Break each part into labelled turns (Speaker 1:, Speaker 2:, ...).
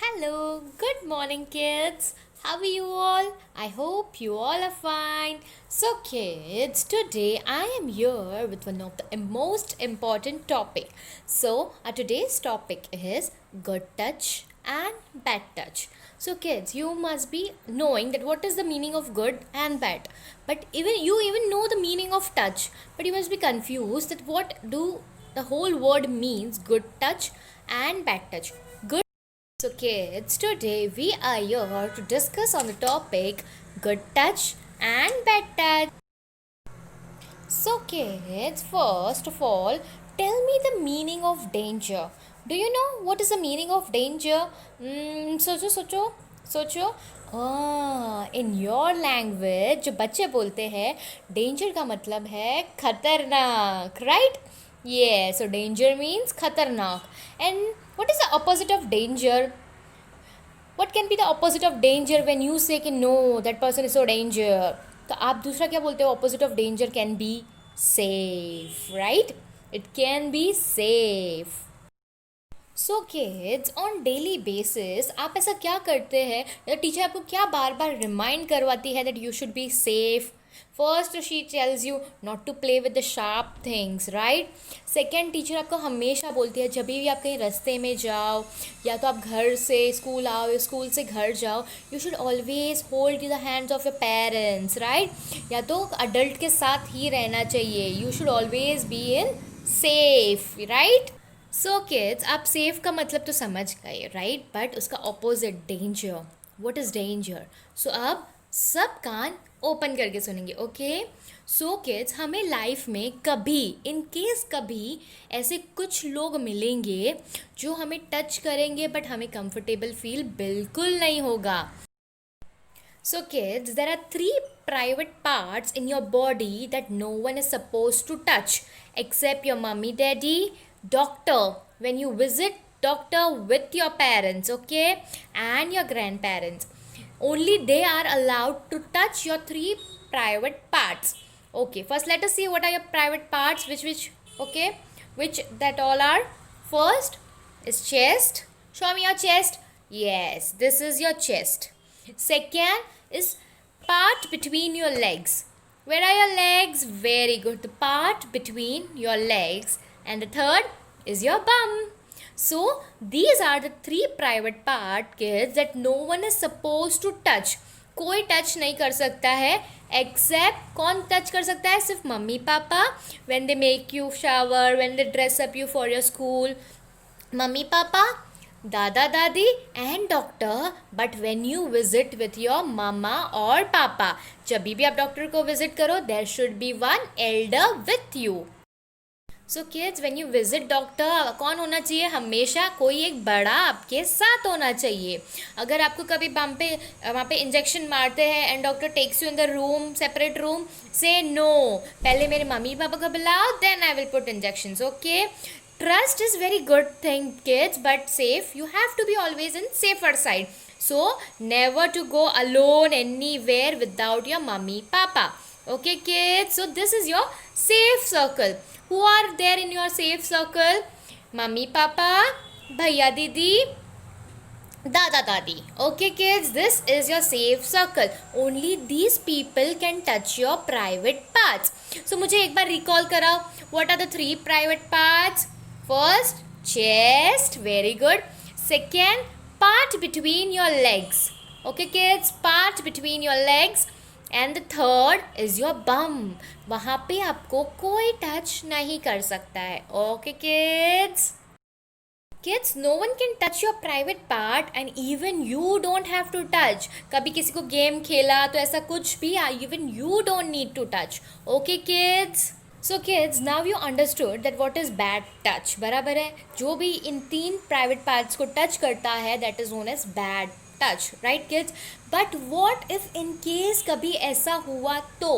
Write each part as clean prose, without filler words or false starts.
Speaker 1: Hello, good morning, kids. How are you all? I hope you all are fine. So, kids, today I am here with one of the most important topic. So, our today's topic is good touch and bad touch. So, kids, you must be knowing that what is the meaning of good and bad. But even know the meaning of touch, but you must be confused that what do the whole word means good touch and bad touch. Good so, kids, today we are here to discuss on the topic good touch and bad touch. So, kids, first of all, tell me the meaning of danger. Do you know what is the meaning of danger? सोचो in your language जो बच्चे बोलते हैं danger का मतलब है खतरनाक right ये सो डेंजर मीन्स खतरनाक and what is the opposite of danger? What can be the opposite of danger when you say कि no that person is so danger? तो आप दूसरा क्या बोलते हो? Opposite of danger can be safe, right? It can be safe. So kids on daily basis आप ऐसा क्या करते हैं या टीचर आपको क्या बार बार रिमाइंड करवाती है that you should be safe first she tells you not to play with the sharp things right second teacher आपको हमेशा बोलती है जब भी आप कहीं रास्ते में जाओ या तो आप घर से स्कूल आओ या स्कूल से घर जाओ you should always hold the hands of your parents right या तो अडल्ट के साथ ही रहना चाहिए you should always be in safe right so kids आप सेफ का मतलब तो समझ गए राइट बट उसका opposite danger what is danger so अब सब कान ओपन करके सुनेंगे ओके सो किड्स हमें लाइफ में कभी इन केस कभी ऐसे कुछ लोग मिलेंगे जो हमें टच करेंगे बट हमें कंफर्टेबल फील बिल्कुल नहीं होगा So, kids, there are three private parts in your body that no one is supposed to touch except your mummy, daddy, doctor. When you visit doctor with your parents, okay, and your grandparents, only they are allowed to touch your three private parts. Okay, first let us see what are your private parts. Okay, which that all are. First is chest. Show me your chest. Yes, this is your chest. Second is part between your legs. Where are your legs? Very good. The part between your legs. And the third is your bum. So, these are the three private part kids that no one is supposed to touch. कोई touch नहीं कर सकता है accept कौन touch कर सकता है सिर्फ mummy papa when they make you shower when they dress up you for your school mummy papa dada dadi and doctor but when you visit with your mama और पापा जब भी आप डॉक्टर को विजिट करो there should be one elder with you so kids when you visit doctor कौन होना चाहिए हमेशा कोई एक बड़ा आपके साथ होना चाहिए अगर आपको कभी वहाँ पे इंजेक्शन मारते हैं and doctor takes you in the room separate room से नो पहले मेरे मम्मी पापा को बुलाओ then I will put injections okay Trust is very good thing kids but safe you have to be always in safer side so never to go alone anywhere without your mummy papa okay kids so this is your safe circle who are there in your safe circle mummy papa bhaiya didi dada dadi okay kids this is your safe circle only these people can touch your private parts so मुझे एक बार recall कराओ what are the three private parts First, chest. Very good. Second, part between your legs. Okay, kids, part between your legs. And the third is your bum. वहाँ पे आपको कोई touch नहीं कर सकता है. Okay, kids. Kids, no one can touch your private part and even you don't have to touch. कभी किसी को गेम खेला तो ऐसा कुछ भी even you don't need to touch. Okay, kids. So kids now you understood that what is bad touch बराबर है जो भी इन तीन प्राइवेट पार्ट्स को टच करता है that is known as bad touch right kids but what if in case कभी ऐसा हुआ तो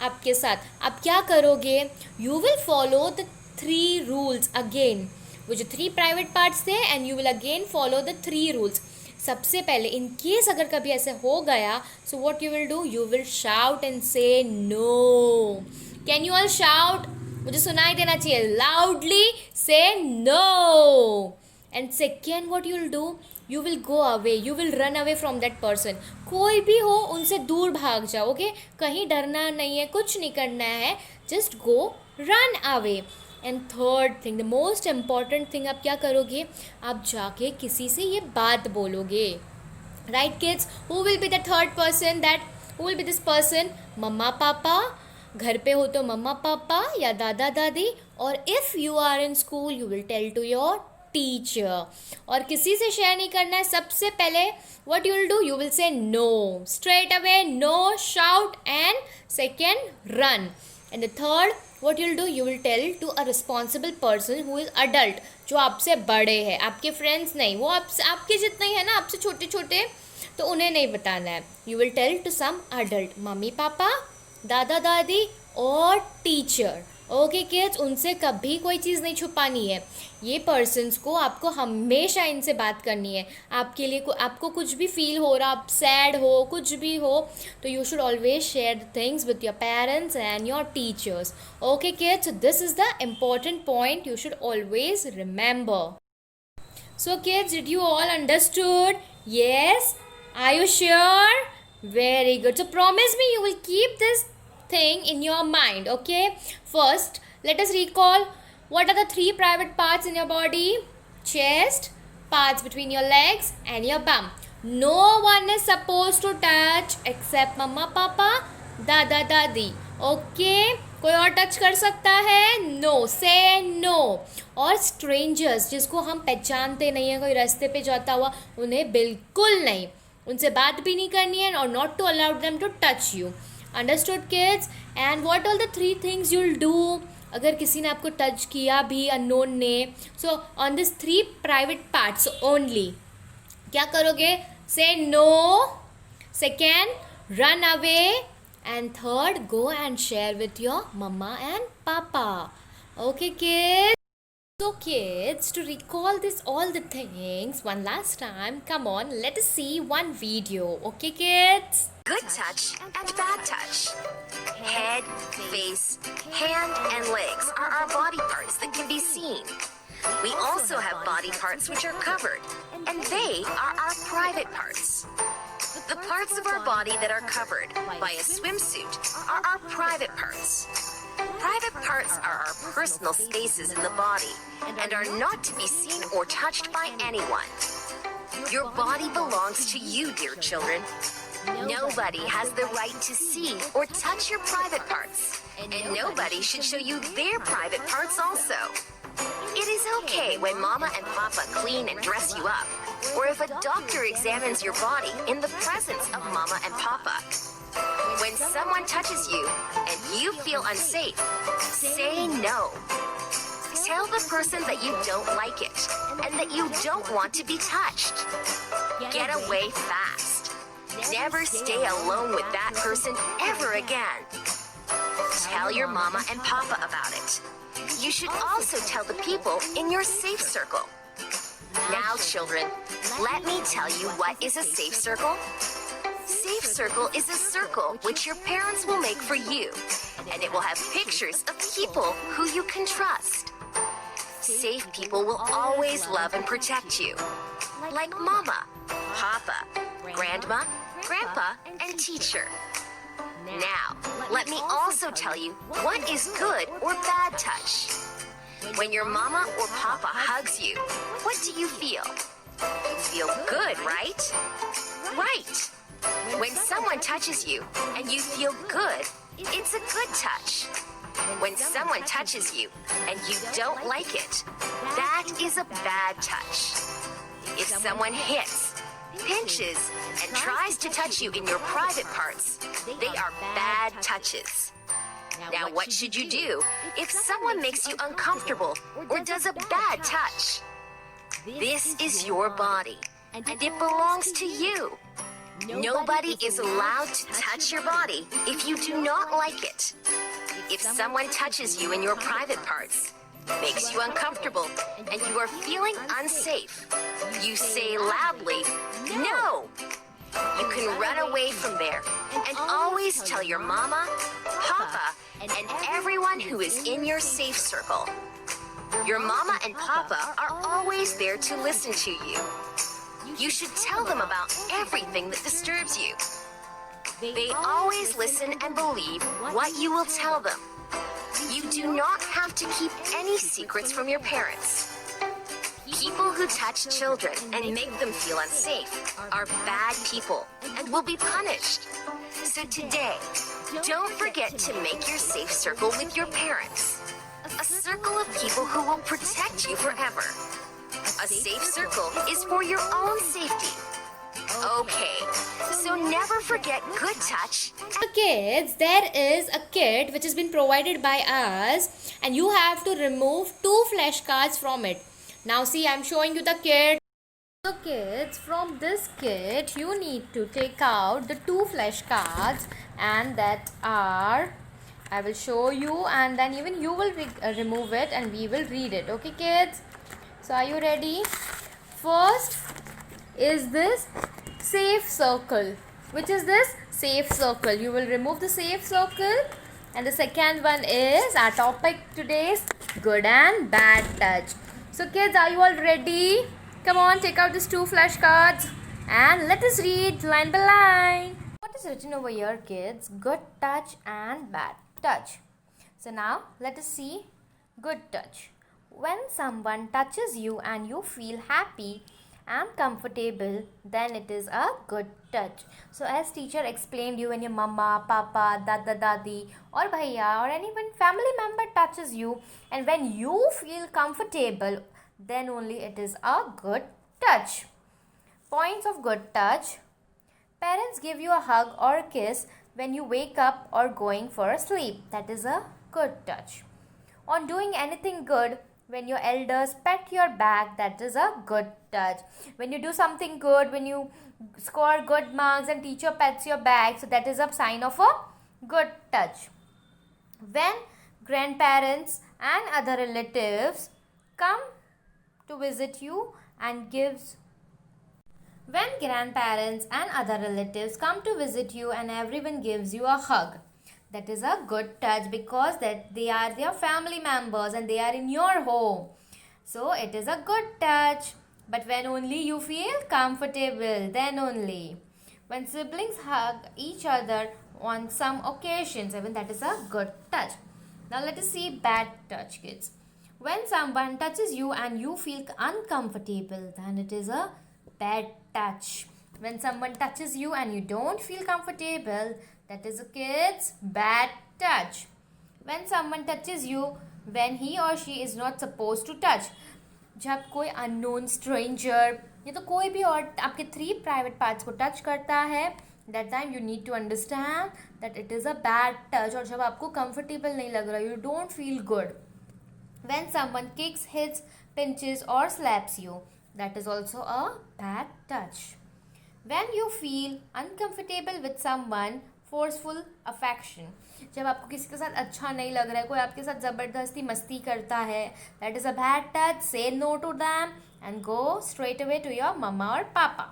Speaker 1: आपके साथ आप क्या करोगे you will follow the three rules again वो जो थ्री प्राइवेट पार्ट्स थे and you will again follow the three rules सबसे पहले इन केस अगर कभी ऐसे हो गया so what you will do you will shout and say no can you all shout मुझे सुनाई देना चाहिए loudly say no and second what you will do, you will go away, you will run away from that person. कोई भी हो उनसे दूर भाग जाओ. ओके, कहीं डरना नहीं है, कुछ नहीं करना है, just go run away. And third thing, the most important thing, आप क्या करोगे, आप जाके किसी से ये बात बोलोगे. Right kids, who will be the third person, that who will be this person, mamma papa. घर पे हो तो मम्मा पापा या दादा दादी. और if you are in school you will tell to your teacher. और किसी से शेयर नहीं करना है. सबसे पहले what you will do, you will say no straight away, no, shout, and second run. And the third what you will do, you will tell to a responsible person who is adult, जो आपसे बड़े हैं, आपके friends नहीं, वो आपके जितने ही है ना, आपसे छोटे छोटे, तो उन्हें नहीं बताना है. You will tell to some adult, mummy papa, dada dadi और टीचर. ओके किड्स, उनसे कभी कोई चीज़ नहीं छुपानी है. ये पर्सन्स को आपको हमेशा इनसे बात करनी है. आपके लिए आपको कुछ भी फील हो रहा, आप सैड हो, कुछ भी हो, तो you should always share the things with your parents and your teachers. Okay kids, this is the important point you should always remember. So kids, did you all understood? Yes? Are you sure? Very good. So promise me you will keep this thing in your mind, okay? First, let us recall what are the 3 private parts in your body? Chest, parts between your legs and your bum. No one is supposed to touch except mama, papa, dada, dadi. Okay? कोई और touch कर सकता है? No, से no. और strangers जिसको हम पहचानते नहीं हैं, कोई रास्ते पे जाता हुआ, उन्हें बिल्कुल नहीं, उनसे बात भी नहीं करनी है. और not to allow them to touch you. Understood kids? And what are the 3 things you will do अगर किसी ने आपको टच किया भी अननोन ने. So on this 3 private parts only क्या करोगे? Say no, second run away, and third go and share with your mama and papa. Okay kids? So kids, to recall this all the things one last time, come on, let us see one video. Okay kids?
Speaker 2: Good touch and bad touch. Head, face, hand, and legs are our body parts that can be seen. We also have body parts which are covered, and they are our private parts. The parts of our body that are covered by a swimsuit are our private parts. Private parts are our personal spaces in the body and are not to be seen or touched by anyone. Your body belongs to you, dear children. Nobody has the right to see or touch your private parts, and nobody should show you their private parts also. It is okay when Mama and Papa clean and dress you up, or if a doctor examines your body in the presence of Mama and Papa. When someone touches you and you feel unsafe, say no. Tell the person that you don't like it and that you don't want to be touched. Get away fast. Never stay alone with that person ever again. Tell your Mama and Papa about it. You should also tell the people in your safe circle. Now, children, let me tell you what is a safe circle. Safe circle is a circle which your parents will make for you, and it will have pictures of people who you can trust. Safe people will always love and protect you, like Mama, Papa, Grandma, Grandpa, and teacher. Now, let me also tell you what is good or bad touch. When your mama or papa hugs you, what do you feel? You feel good, right? Right. When someone touches you and you feel good, it's a good touch. When someone touches you and you don't like it, that is a bad touch. If someone hits, pinches, and tries to touch you in your private parts, they are bad touches. Now, what should you do if someone makes you uncomfortable or does a bad touch? This is your body, and it belongs to you. Nobody is allowed to touch your body if you do not like it. If someone touches you in your private parts, makes you uncomfortable, and you are feeling unsafe, you say loudly, "No!" You can run away from there and always tell your mama, papa, and everyone who is in your safe circle. Your mama and papa are always there to listen to you. You should tell them about everything that disturbs you. They always listen and believe what you will tell them. You do not have to keep any secrets from your parents. People who touch children and make them feel unsafe are bad people and will be punished. So today, don't forget to make your safe circle with your parents. A circle of people who will protect you forever. A safe circle is for your own safety. Okay, so never forget good touch.
Speaker 1: So kids, there is a kit which has been provided by us, and you have to remove 2 flashcards from it. Now see, I'm showing you the kit. So kids, from this kit you need to take out the 2 flashcards, and that are, I will show you, and then even you will remove it and we will read it. Okay kids, so are you ready? First is this safe circle. Which is this? Safe circle. You will remove the safe circle. And the second one is our topic today's good and bad touch. So kids, are you all ready? Come on, take out these 2 flashcards and let us read line by line. What is written over here, kids? Good touch and bad touch. So now let us see good touch. When someone touches you and you feel happy and comfortable, then it is a good touch. So as teacher explained you, when your mama, papa, dada, dadi or bhaiya or anyone family member touches you and when you feel comfortable, then only it is a good touch. Points of good touch. Parents give you a hug or a kiss when you wake up or going for a sleep. That is a good touch. On doing anything good, when your elders pat your back, that is a good touch. When you do something good, when you score good marks and teacher pats your back, so that is a sign of a good touch. When grandparents and other relatives come to visit you and when grandparents and other relatives come to visit you and everyone gives you a hug, that is a good touch, because that they are their family members and they are in your home. So it is a good touch. But when only you feel comfortable, then only. When siblings hug each other on some occasions, even that is a good touch. Now let us see bad touch, kids. When someone touches you and you feel uncomfortable, then it is a bad touch. When someone touches you and you don't feel comfortable, that is a kid's bad touch. When someone touches you when he or she is not supposed to touch. जब कोई unknown stranger या तो कोई भी और आपके 3 private parts को touch करता है, that time you need to understand that it is a bad touch. और जब आपको comfortable नहीं लग रहा, you don't feel good. When someone kicks, hits, pinches or slaps you, that is also a bad touch. When you feel uncomfortable with someone, forceful affection, जब आपको किसी के साथ अच्छा नहीं लग रहा है, कोई आपके साथ ज़बरदस्ती मस्ती करता है, that is a bad touch. Say no to them and go straight away to your mama or papa.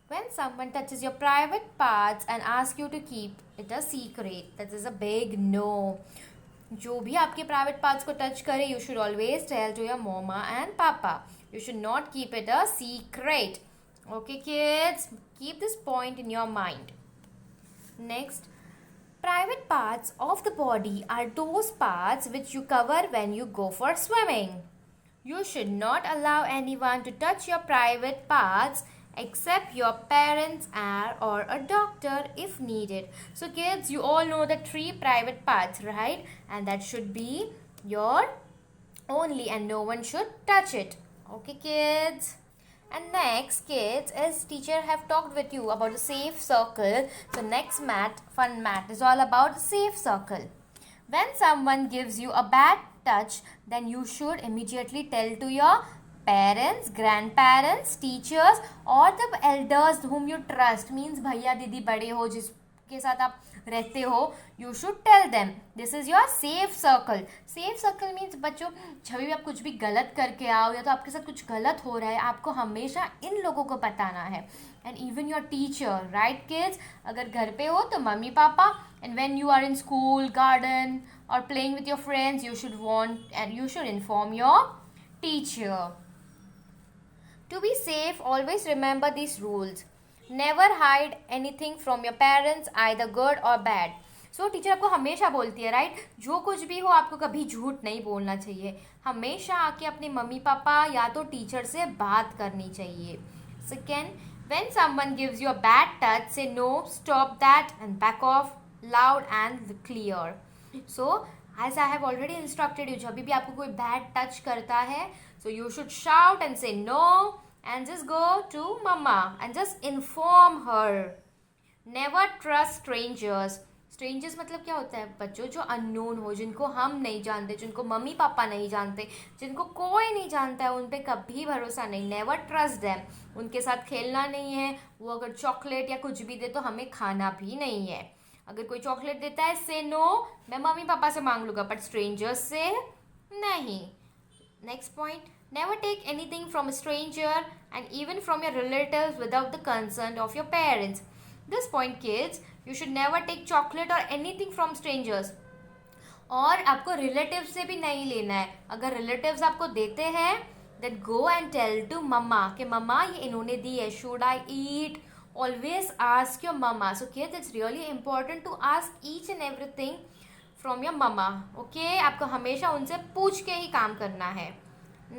Speaker 1: When someone touches your private parts and asks you to keep it a secret, that is a big no. जो भी आपके private parts को touch करे, you should always tell to your mama and papa. You should not keep it a secret. Okay kids, keep this point in your mind. Next, private parts of the body are those parts which you cover when you go for swimming. You should not allow anyone to touch your private parts except your parents or a doctor if needed. So kids, you all know the 3 private parts, right? And that should be your only and no one should touch it. Okay kids? And next kids, as teacher have talked with you about the safe circle, so next fun math is all about the safe circle. When someone gives you a bad touch, then you should immediately tell to your parents, grandparents, teachers or the elders whom you trust, means भैया दीदी बड़े हो जिस के साथ आप रहते हो, you should tell them this is your safe circle. Safe circle means बच्चों, जब भी आप कुछ भी गलत करके आओ या तो आपके साथ कुछ गलत हो रहा है, आपको हमेशा इन लोगों को बताना है. And even your teacher, right kids? अगर घर पे हो तो mummy papa, and when you are in school, garden और playing with your friends, you should want and you should inform your teacher. To be safe, always remember these rules. Never hide anything from your parents, either good or bad. So teacher आपको हमेशा बोलती है, right, जो कुछ भी हो आपको कभी झूठ नहीं बोलना चाहिए. हमेशा आके अपने मम्मी पापा या तो टीचर से बात करनी चाहिए. Second, when someone gives you a bad touch, say no, stop that and back off, loud and clear. So as I have already instructed you, जब भी आपको कोई bad touch करता है, so you should shout and say no and just go to mama and just inform her. Never trust strangers. Strangers मतलब क्या होता है बच्चों? जो अननोन हो, जिनको हम नहीं जानते, जिनको मम्मी पापा नहीं जानते, जिनको कोई नहीं जानता है, उन पे कभी भरोसा नहीं. Never trust them. उनके साथ खेलना नहीं है. वो अगर चॉकलेट या कुछ भी दे तो हमें खाना भी नहीं है. अगर कोई चॉकलेट देता है, से नो, मैं मम्मी पापा से मांग लूँगा, बट स्ट्रेंजर्स से नहीं. Next point, never take anything from a stranger and even from your relatives without the consent of your parents. This point kids, you should never take chocolate or anything from strangers. और आपको relative से भी नहीं लेना है. अगर relatives आपको देते हैं, then go and tell to मम्मा कि मम्मा ये इन्होंने दी है, should I eat? Always ask your mama. So kids, it's really important to ask each and everything from your mama. Okay? आपको हमेशा उनसे पूछ के ही काम करना है.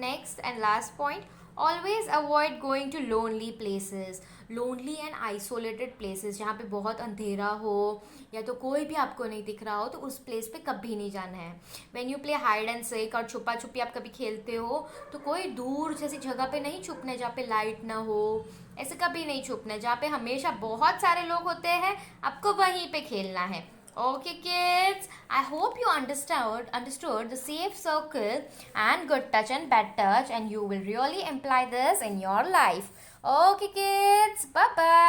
Speaker 1: Next and last point, always avoid going to lonely places. Lonely and isolated places, जहाँ पे बहुत अंधेरा हो या तो कोई भी आपको नहीं दिख रहा हो, तो उस प्लेस पे कभी नहीं जाना है. When you play hide and seek और छुपा छुपी आप कभी खेलते हो, तो कोई दूर जैसी जगह पे नहीं छुपना है जहाँ पे लाइट ना हो. ऐसे कभी नहीं छुपना है. जहाँ पे हमेशा बहुत सारे लोग होते हैं, आपको वहीं पे खेलना है. Okay kids, I hope you understood the safe circle and good touch and bad touch, and you will really imply this in your life. Okay kids, bye bye.